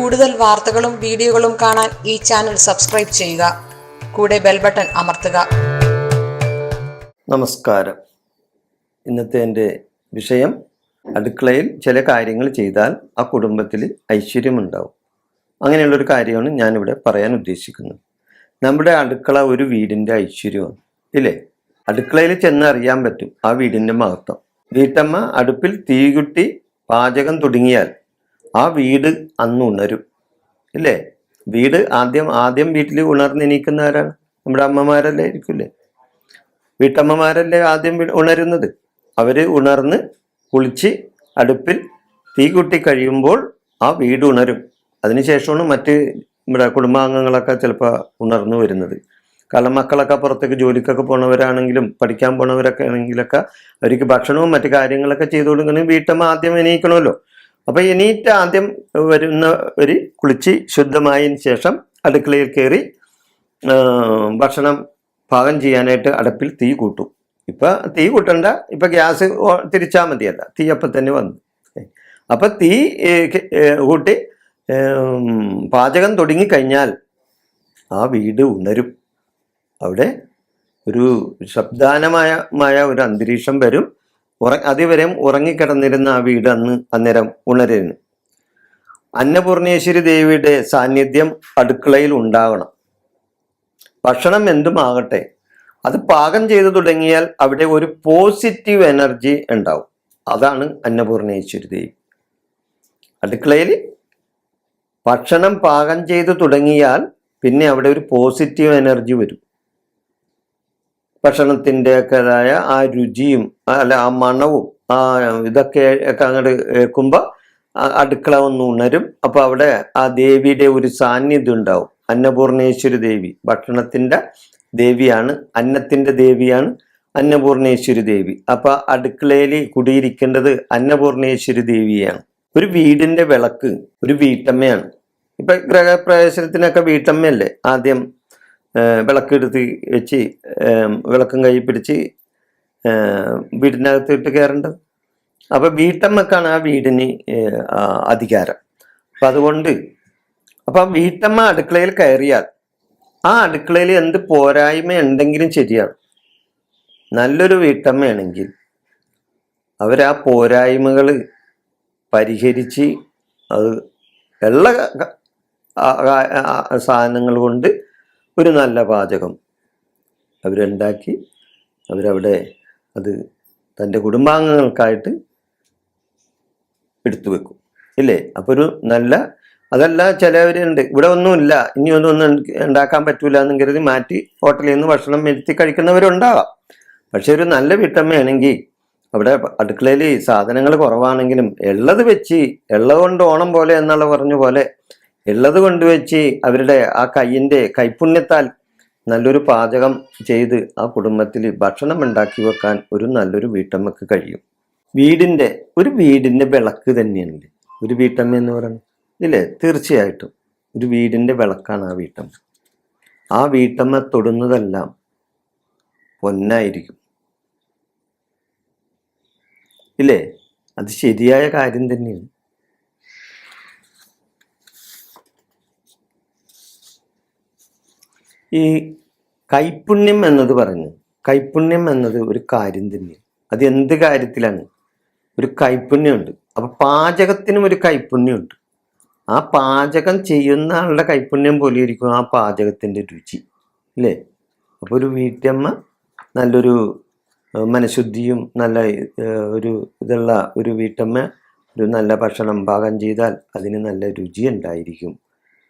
കൂടുതൽ വാർത്തകളും വീഡിയോകളും കാണാൻ ഈ ചാനൽ സബ്സ്ക്രൈബ് ചെയ്യുക. കൂടെ ബെൽ ബട്ടൺ അമർത്തുക. നമസ്കാരം. ഇന്നത്തെ എൻ്റെ വിഷയം, അടുക്കളയിൽ ചില കാര്യങ്ങൾ ചെയ്താൽ ആ കുടുംബത്തിൽ ഐശ്വര്യമുണ്ടാവും. അങ്ങനെയുള്ളൊരു കാര്യമാണ് ഞാനിവിടെ പറയാൻ ഉദ്ദേശിക്കുന്നത്. നമ്മുടെ അടുക്കള ഒരു വീടിൻ്റെ ഐശ്വര്യമാണ്, ഇല്ലേ? അടുക്കളയിൽ ചെന്ന് അറിയാൻ പറ്റും ആ വീടിൻ്റെ മഹത്വം. വീട്ടമ്മ അടുപ്പിൽ തീകുട്ടി പാചകം തുടങ്ങിയാൽ ആ വീട് അന്ന് ഉണരും, ഇല്ലേ? വീട് ആദ്യം വീട്ടിൽ ഉണർന്നെണീക്കുന്നവരാണ് നമ്മുടെ അമ്മമാരല്ലേ ആയിരിക്കില്ലേ? വീട്ടമ്മമാരല്ലേ ആദ്യം ഉണരുന്നത്. അവര് ഉണർന്ന് കുളിച്ച് അടുപ്പിൽ തീ കൂട്ടി കഴിയുമ്പോൾ ആ വീട് ഉണരും. അതിനുശേഷമാണ് മറ്റ് നമ്മുടെ കുടുംബാംഗങ്ങളൊക്കെ ചിലപ്പോൾ ഉണർന്നു വരുന്നത്. കാരണം മക്കളൊക്കെ പുറത്തേക്ക് ജോലിക്കൊക്കെ പോണവരാണെങ്കിലും പഠിക്കാൻ പോണവരൊക്കെ ആണെങ്കിലൊക്കെ അവർക്ക് ഭക്ഷണവും മറ്റു കാര്യങ്ങളൊക്കെ ചെയ്തു കൊടുക്കണമെങ്കിൽ വീട്ടമ്മ ആദ്യം എണീക്കണമല്ലോ. അപ്പൊ എണീറ്റ് ആദ്യം വരുന്നവര് കുളിച്ച് ശുദ്ധമായതിന് ശേഷം അടുക്കളയിൽ കയറി ഭക്ഷണം പാകം ചെയ്യാനായിട്ട് അടുപ്പിൽ തീ കൂട്ടും. ഇപ്പൊ തീ കൂട്ടണ്ട, ഇപ്പൊ ഗ്യാസ് തിരിച്ചാൽ മതിയല്ല, തീ അപ്പം തന്നെ വന്നു. അപ്പൊ തീ കൂട്ടി പാചകം തുടങ്ങിക്കഴിഞ്ഞാൽ ആ വീട് ഉണരും. അവിടെ ഒരു ശബ്ദാനമായ ഒരു അന്തരീക്ഷം വരും. അതുവരെയും ഉറങ്ങിക്കിടന്നിരുന്ന ആ വീട് അന്നേരം ഉണരുന്നു. അന്നപൂർണേശ്വരി ദേവിയുടെ സാന്നിധ്യം അടുക്കളയിൽ ഉണ്ടാകണം. ഭക്ഷണം എന്തുമാകട്ടെ, അത് പാകം ചെയ്തു തുടങ്ങിയാൽ അവിടെ ഒരു പോസിറ്റീവ് എനർജി ഉണ്ടാവും. അതാണ് അന്നപൂർണേശ്വരി ദേവി. അടുക്കളയിൽ ഭക്ഷണം പാകം ചെയ്തു തുടങ്ങിയാൽ അവിടെ ഒരു പോസിറ്റീവ് എനർജി വരും. ഭക്ഷണത്തിൻ്റെതായ ആ രുചിയും ആ മണവും ഇതൊക്കെ അങ്ങോട്ട് കേൾക്കുമ്പോൾ അടുക്കള ഒന്ന് ഉണരും. അപ്പൊ അവിടെ ആ ദേവിയുടെ ഒരു സാന്നിധ്യം ഉണ്ടാവും. അന്നപൂർണേശ്വരി ദേവി ഭക്ഷണത്തിന്റെ ദേവിയാണ്, അന്നത്തിന്റെ ദേവിയാണ് അന്നപൂർണേശ്വരി ദേവി. അപ്പൊ അടുക്കളയിൽ കുടിയിരിക്കേണ്ടത് അന്നപൂർണേശ്വരി ദേവിയാണ്. ഒരു വീടിന്റെ വിളക്ക് ഒരു വീട്ടമ്മയാണ്. ഇപ്പൊ ഗൃഹപ്രവേശനത്തിനൊക്കെ വീട്ടമ്മയല്ലേ ആദ്യം വിളക്കെടുത്ത് വെച്ച് വിളക്കും കൈ പിടിച്ച് വീടിനകത്ത് ഇട്ട് കയറേണ്ടത്. അപ്പൊ വീട്ടമ്മക്കാണ് ആ വീടിന് അധികാരം. അപ്പൊ അതുകൊണ്ട് അപ്പൊ വീട്ടമ്മ അടുക്കളയിൽ കയറിയാൽ ആ അടുക്കളയിൽ എന്ത് പോരായ്മ ഉണ്ടെങ്കിലും ശരിയാണ്. നല്ലൊരു വീട്ടമ്മയാണെങ്കിൽ അവരാ പോരായ്മകൾ പരിഹരിച്ച് അത് എല്ലാ സാധനങ്ങൾ കൊണ്ട് ഒരു നല്ല പാചകം അവരുണ്ടാക്കി അവരവിടെ അത് തൻ്റെ കുടുംബാംഗങ്ങൾക്കായിട്ട് എടുത്തു വെക്കും, ഇല്ലേ? അപ്പോൾ ഒരു നല്ല, അതല്ല ചിലവരുണ്ട് ഇവിടെ ഒന്നുമില്ല, ഇനി ഒന്നും ഉണ്ടാക്കാൻ പറ്റൂല എന്നും കരുതി മാറ്റി ഹോട്ടലിൽ നിന്ന് ഭക്ഷണം വരുത്തി കഴിക്കുന്നവരുണ്ടാവാം. പക്ഷെ ഒരു നല്ല വീട്ടമ്മയാണെങ്കിൽ അവിടെ അടുക്കളയിൽ സാധനങ്ങൾ കുറവാണെങ്കിലും ഉള്ളത് വെച്ച് ഉള്ളത് കൊണ്ട് ഓണം പോലെ എന്നുള്ള പറഞ്ഞ പോലെ ഉള്ളത് കൊണ്ടുവച്ച് അവരുടെ ആ കൈപുണ്യത്താൽ നല്ലൊരു പാചകം ചെയ്ത് ആ കുടുംബത്തിൽ ഭക്ഷണം ഉണ്ടാക്കി വെക്കാൻ ഒരു നല്ലൊരു വീട്ടമ്മക്ക് കഴിയും. ഒരു വീടിന്റെ വിളക്ക് തന്നെയാണ് ഒരു വീട്ടമ്മ എന്ന് പറയുന്നത്, ഇല്ലേ? തീർച്ചയായിട്ടും ഒരു വീടിന്റെ വിളക്കാണ് ആ വീട്ടമ്മ. ആ വീട്ടമ്മ തൊടുന്നതെല്ലാം പൊന്നായിരിക്കും, ഇല്ലേ? അത് ശരിയായ കാര്യം തന്നെയാണ്. ഈ കൈപുണ്യം എന്നത് കൈപുണ്യം എന്നത് ഒരു കാര്യം തന്നെയാണ്. അത് എന്ത് കാര്യത്തിലാണ് ഒരു കൈപുണ്യമുണ്ട്. അപ്പൊ പാചകത്തിനും ഒരു കൈപുണ്യമുണ്ട്. ആ പാചകം ചെയ്യുന്ന ആളുടെ കൈപുണ്യം പോലെ ഇരിക്കും ആ പാചകത്തിന്റെ രുചി, അല്ലേ? അപ്പൊ ഒരു വീട്ടമ്മ നല്ലൊരു മനഃശുദ്ധിയും നല്ല ഒരു ഇതുള്ള ഒരു വീട്ടമ്മ ഒരു നല്ല ഭക്ഷണം പാകം ചെയ്താൽ അതിന് നല്ല രുചി ഉണ്ടായിരിക്കും.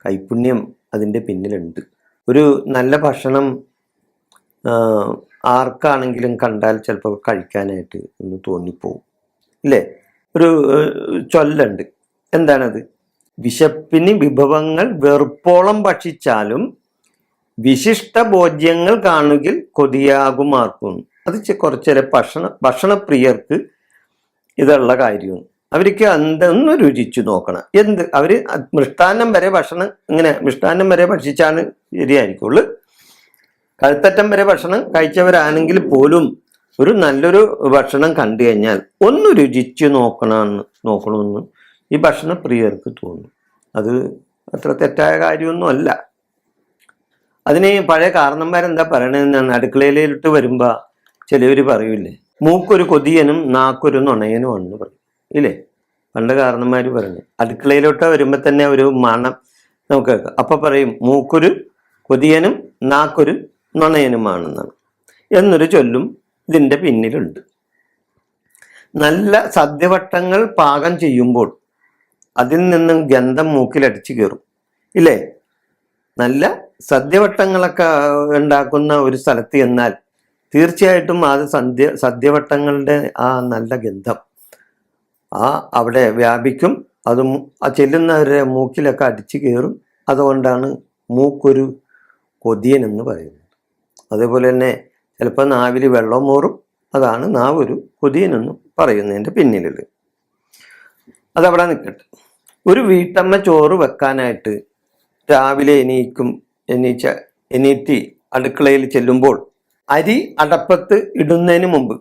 കൈപുണ്യം അതിൻ്റെ പിന്നിലുണ്ട്. ഒരു നല്ല ഭക്ഷണം ആർക്കാണെങ്കിലും കണ്ടാൽ ചിലപ്പോൾ കഴിക്കാനായിട്ട് ഒന്ന് തോന്നിപ്പോവും, ഇല്ലേ? ഒരു ചൊല്ലുണ്ട്, എന്താണത്? വിശപ്പിന് വിഭവങ്ങൾ വെറുപ്പോളം ഭക്ഷിച്ചാലും വിശിഷ്ട ഭോജ്യങ്ങൾ കാണുകിൽ കൊതിയാകുമാർക്കും. അത് കുറച്ചേരെ ഭക്ഷണപ്രിയർക്ക് ഇതുള്ള കാര്യമാണ്. അവർക്ക് എന്തൊന്ന് രുചിച്ചു നോക്കണം. അവര് മിഷ്ടാന്നം വരെ മിഷ്ടാന്നം വരെ ഭക്ഷിച്ചാണ് ശരിയായിരിക്കുള്ളൂ. കഴുത്തറ്റം വരെ ഭക്ഷണം കഴിച്ചവരാണെങ്കിൽ പോലും ഒരു നല്ലൊരു ഭക്ഷണം കണ്ടു കഴിഞ്ഞാൽ ഒന്ന് രുചിച്ചു നോക്കണമെന്ന് ഈ ഭക്ഷണപ്രിയർക്ക് തോന്നും. അത് അത്ര തെറ്റായ കാര്യമൊന്നും അല്ല. അതിന് പഴയ കാരണന്മാരെന്താ പറയണതെന്നാണ്, അടുക്കളയിലിട്ട് വരുമ്പോൾ ചിലവർ പറയൂലേ, മൂക്കൊരു കൊതിയനും നാക്കൊരു നുണയനും ആണെന്ന് പറയും ഇല്ലേ? പണ്ട് കാരണന്മാർ പറഞ്ഞു. അടുക്കളയിലോട്ട് വരുമ്പോൾ തന്നെ ഒരു മണം നമുക്ക് കേൾക്കാം. അപ്പൊ പറയും മൂക്കൊരു കൊതിയനും നാക്കൊരു നുണയനുമാണെന്നാണ് എന്നൊരു ചൊല്ലും ഇതിൻ്റെ പിന്നിലുണ്ട്. നല്ല സദ്യവട്ടങ്ങൾ പാകം ചെയ്യുമ്പോൾ അതിൽ നിന്നും ഗന്ധം മൂക്കിലടിച്ചു കയറും ഇല്ലേ? നല്ല സദ്യവട്ടങ്ങളൊക്കെ ഉണ്ടാക്കുന്ന ഒരു സ്ഥലത്ത് ചെന്നാൽ തീർച്ചയായിട്ടും അത് സദ്യവട്ടങ്ങളുടെ ആ നല്ല ഗന്ധം അവിടെ വ്യാപിക്കും. അത് ചെല്ലുന്നവരുടെ മൂക്കിലൊക്കെ അടിച്ചു കയറും. അതുകൊണ്ടാണ് മൂക്കൊരു കൊതിയൻ എന്ന് പറയുന്നത്. അതേപോലെ തന്നെ ചിലപ്പോൾ നാവിൽ വെള്ളം മൂറും. അതാണ് നാവൊരു കൊതിയനെന്ന് പറയുന്നതിൻ്റെ പിന്നിലുള്ളത്. അതവിടെ നിൽക്കട്ടെ. ഒരു വീട്ടമ്മ ചോറ് വെക്കാനായിട്ട് രാവിലെ എണീറ്റ് അടുക്കളയിൽ ചെല്ലുമ്പോൾ അരി അടപ്പത്ത് ഇടുന്നതിന് മുമ്പ്,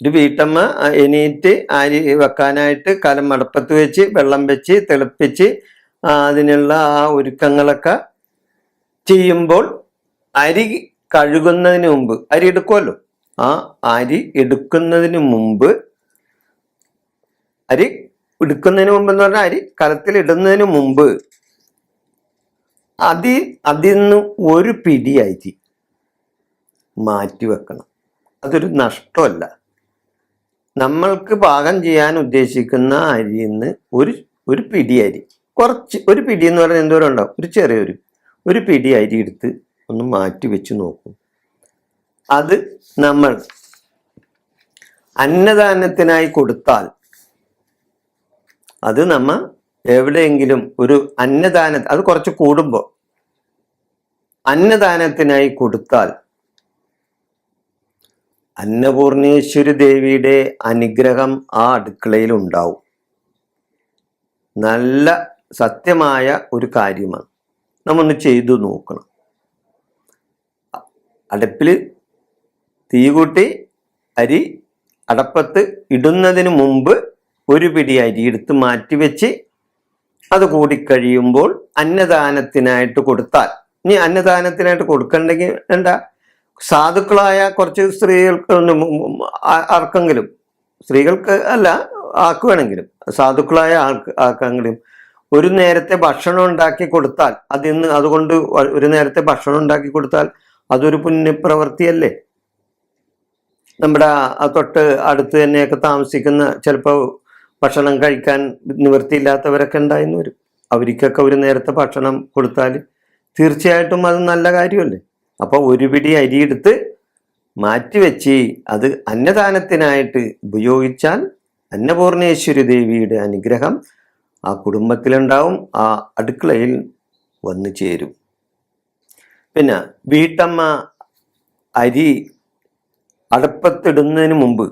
ഒരു വീട്ടമ്മ എണീറ്റ് അരി വെക്കാനായിട്ട് കലം അടപ്പത്ത് വെച്ച് വെള്ളം വെച്ച് തിളപ്പിച്ച് അതിനുള്ള ആ ഒരുക്കങ്ങളൊക്കെ ചെയ്യുമ്പോൾ അരി കഴുകുന്നതിന് മുമ്പ്, അരി എടുക്കുമല്ലോ, ആ അരി എടുക്കുന്നതിന് മുമ്പ് എന്ന് പറഞ്ഞാൽ അരി കലത്തിൽ ഇടുന്നതിന് മുമ്പ് അതിൽ നിന്ന് ഒരു പിടി അരി മാറ്റി വെക്കണം. അതൊരു നഷ്ടമല്ല. നമ്മൾക്ക് പാകം ചെയ്യാൻ ഉദ്ദേശിക്കുന്ന അരിയിൽ നിന്ന് ഒരു പിടി അരി, ഒരു പിടി എന്ന് പറഞ്ഞാൽ എന്തോരം ഉണ്ടാവും, ഒരു പിടി അരി എടുത്ത് ഒന്ന് മാറ്റി വെച്ച് നോക്കും. അത് നമ്മൾ അന്നദാനത്തിനായി കൊടുത്താൽ, അത് നമ്മ എവിടെയെങ്കിലും ഒരു അത് കുറച്ച് കൂടുമ്പോൾ അന്നദാനത്തിനായി കൊടുത്താൽ അന്നപൂർണേശ്വരി ദേവിയുടെ അനുഗ്രഹം ആ അടുക്കളയിൽ ഉണ്ടാവും. നല്ല സത്യമായ ഒരു കാര്യമാണ്. നമ്മൊന്ന് ചെയ്തു നോക്കണം. അടുപ്പിൽ തീ കൂട്ടി അരി അടപ്പത്ത് ഇടുന്നതിന് മുമ്പ് ഒരു പിടി അരി എടുത്ത് മാറ്റിവെച്ച് അത് കൂടിക്കഴിയുമ്പോൾ അന്നദാനത്തിനായിട്ട് കൊടുത്താൽ, ഇനി അന്നദാനത്തിനായിട്ട് കൊടുക്കണ്ടെങ്കിൽ എന്താ, സാധുക്കളായ കുറച്ച് സ്ത്രീകൾക്ക് ആർക്കെങ്കിലും, സ്ത്രീകൾക്ക് അല്ല ആക്കുവാണെങ്കിലും സാധുക്കളായ ആർക്കെങ്കിലും ഒരു നേരത്തെ ഭക്ഷണം ഉണ്ടാക്കി കൊടുത്താൽ, അതുകൊണ്ട് ഒരു നേരത്തെ ഭക്ഷണം ഉണ്ടാക്കി കൊടുത്താൽ അതൊരു പുണ്യപ്രവൃത്തിയല്ലേ? നമ്മുടെ തൊട്ട് അടുത്ത് തന്നെയൊക്കെ താമസിക്കുന്ന ചിലപ്പോൾ ഭക്ഷണം കഴിക്കാൻ നിവൃത്തിയില്ലാത്തവരൊക്കെ ഉണ്ടായിരുന്നു വരും. അവർക്കൊക്കെ ഒരു നേരത്തെ ഭക്ഷണം കൊടുത്താൽ തീർച്ചയായിട്ടും അത് നല്ല കാര്യമല്ലേ? അപ്പോൾ ഒരു പിടി അരിയെടുത്ത് മാറ്റിവെച്ച് അത് അന്നദാനത്തിനായിട്ട് ഉപയോഗിച്ചാൽ അന്നപൂർണേശ്വരി ദേവിയുടെ അനുഗ്രഹം ആ കുടുംബത്തിലുണ്ടാവും, ആ അടുക്കളയിൽ വന്നു ചേരും. പിന്നെ വീട്ടമ്മ അരി അടുപ്പത്തിടുന്നതിന് മുമ്പ്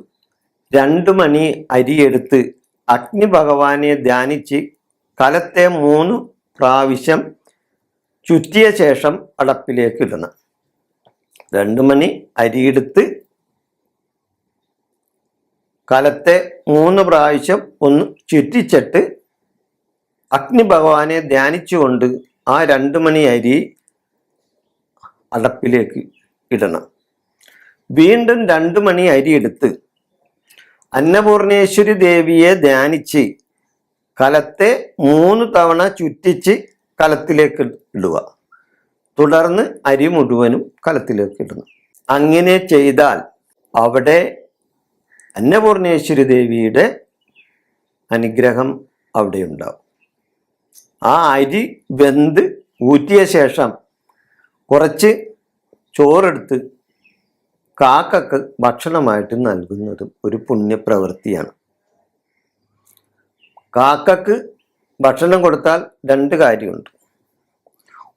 2 മണി അരിയെടുത്ത് അഗ്നി ഭഗവാനെ ധ്യാനിച്ച് കലത്തെ 3 പ്രാവശ്യം ചുറ്റിയ ശേഷം അടപ്പിലേക്ക് ഇടണം. 2 മണി അരിയെടുത്ത് കലത്തെ 3 പ്രാവശ്യം ഒന്ന് ചുറ്റിച്ചിട്ട് അഗ്നി ഭഗവാനെ ധ്യാനിച്ചുകൊണ്ട് ആ 2 മണി അരി അടപ്പിലേക്ക് ഇടണം. വീണ്ടും 2 മണി അരി എടുത്ത് അന്നപൂർണേശ്വരി ദേവിയെ ധ്യാനിച്ച് കലത്തെ 3 തവണ ചുറ്റിച്ച് കലത്തിലേക്ക് ഇടുക. തുടർന്ന് അരി മുഴുവനും കലത്തിലേക്ക് ഇടണം. അങ്ങനെ ചെയ്താൽ അവിടെ അന്നപൂർണേശ്വരി ദേവിയുടെ അനുഗ്രഹം അവിടെ ഉണ്ടാവും. ആ അരി വെന്ത് ഊറ്റിയ ശേഷം കുറച്ച് ചോറെടുത്ത് കാക്കക്ക് ഭക്ഷണമായിട്ട് നൽകുന്നതും ഒരു പുണ്യപ്രവൃത്തിയാണ്. കാക്കക്ക് ഭക്ഷണം കൊടുത്താൽ 2 കാര്യമുണ്ട്.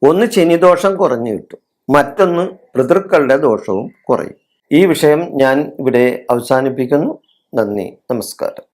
ഒന്ന് ശനിദോഷം കുറഞ്ഞു കിട്ടും, മറ്റൊന്ന് പിതൃക്കളുടെ ദോഷവും കുറയും. ഈ വിഷയം ഞാൻ ഇവിടെ അവസാനിപ്പിക്കുന്നു. നന്ദി, നമസ്കാരം.